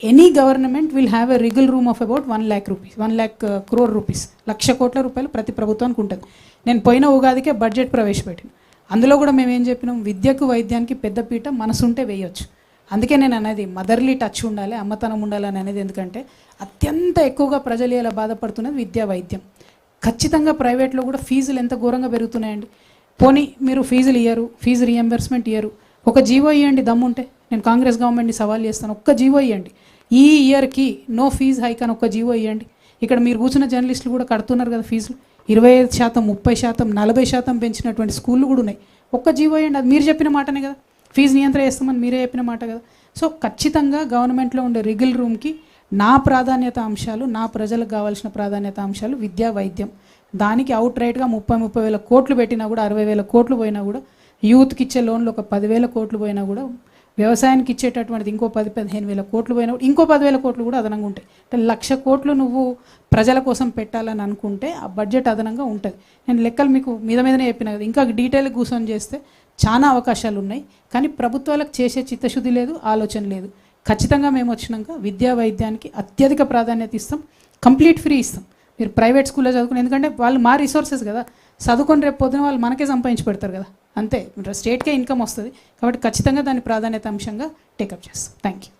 Any government will have a wiggle room of about 1 lakh rupees, 1 lakh crore rupees, 1,00,000 కోట్ల రూపాయలు ప్రతి ప్రభుత్వానికి ఉంటుంది. నేను పోయిన ఉగాదికే బడ్జెట్ ప్రవేశపెట్టిన. అందులో కూడా మేము ఏం చెప్పినాం, విద్యకు వైద్యానికి పెద్దపీట మనసుంటే వేయొచ్చు. అందుకే నేను అనేది మదర్లీ టచ్ ఉండాలి, అమ్మతనం ఉండాలని అనేది. ఎందుకంటే అత్యంత ఎక్కువగా ప్రజలు ఇలా బాధపడుతున్నది విద్యా వైద్యం. ఖచ్చితంగా ప్రైవేట్లో కూడా ఫీజులు ఎంత ఘోరంగా పెరుగుతున్నాయండి. పోనీ మీరు ఫీజులు ఇయ్యరు, ఫీజు రీఎంబర్స్మెంట్ ఇయ్యరు, ఒక జీవో ఇవ్వండి దమ్ముంటే. నేను కాంగ్రెస్ గవర్నమెంట్ని సవాల్ చేస్తాను, ఒక్క జీవో ఇవ్వండి. ఈ ఇయర్కి నో ఫీజు హైక్ అని ఒక్క జీవో ఇవ్వండి. ఇక్కడ మీరు కూర్చున్న జర్నలిస్టులు కూడా కడుతున్నారు కదా ఫీజులు, 25%, 30%, 40% పెంచినటువంటి స్కూళ్ళు కూడా ఉన్నాయి. ఒక్క జీవో ఇవ్వండి. అది మీరు చెప్పిన మాటనే కదా, ఫీజు నియంత్రణ చేస్తామని మీరే చెప్పిన మాట కదా. సో ఖచ్చితంగా గవర్నమెంట్లో ఉండే రిగిల్ రూమ్కి నా ప్రాధాన్యత అంశాలు, నా ప్రజలకు కావాల్సిన ప్రాధాన్యత అంశాలు విద్యా వైద్యం. దానికి అవుట్ రైట్గా 30 వేల కోట్లు పెట్టినా కూడా, 60,000 కోట్లు పోయినా కూడా, యూత్కి ఇచ్చే లోన్లు ఒక 10,000 కోట్లు పోయినా కూడా, వ్యవసాయానికి ఇచ్చేటటువంటిది ఇంకో 10-15 వేల కోట్లు పోయినా కూడా, ఇంకో 10,000 కోట్లు కూడా అదనంగా ఉంటాయి. అంటే 1,00,000 కోట్లు నువ్వు ప్రజల కోసం పెట్టాలని అనుకుంటే ఆ బడ్జెట్ అదనంగా ఉంటుంది. నేను లెక్కలు మీకు మీదనే చెప్పిన కదా, ఇంకా డీటెయిల్గా కూర్చొని చేస్తే చాలా అవకాశాలు ఉన్నాయి. కానీ ప్రభుత్వాలకు చేసే చిత్తశుద్ధి లేదు, ఆలోచన లేదు. ఖచ్చితంగా మేము వచ్చినాక విద్యా వైద్యానికి అత్యధిక ప్రాధాన్యత ఇస్తాం, కంప్లీట్ ఫ్రీ ఇస్తాం. మీరు ప్రైవేట్ స్కూల్లో చదువుకుని, ఎందుకంటే వాళ్ళు మా రిసోర్సెస్ కదా, చదువుకొని రేపు పొద్దున వాళ్ళు మనకే సంపాదించి పెడతారు కదా, అంతే. స్టేట్కే ఇన్కమ్ వస్తుంది. కాబట్టి ఖచ్చితంగా దాని ప్రాధాన్యత అంశంగా టేకప్ చేస్తాం. Thank you.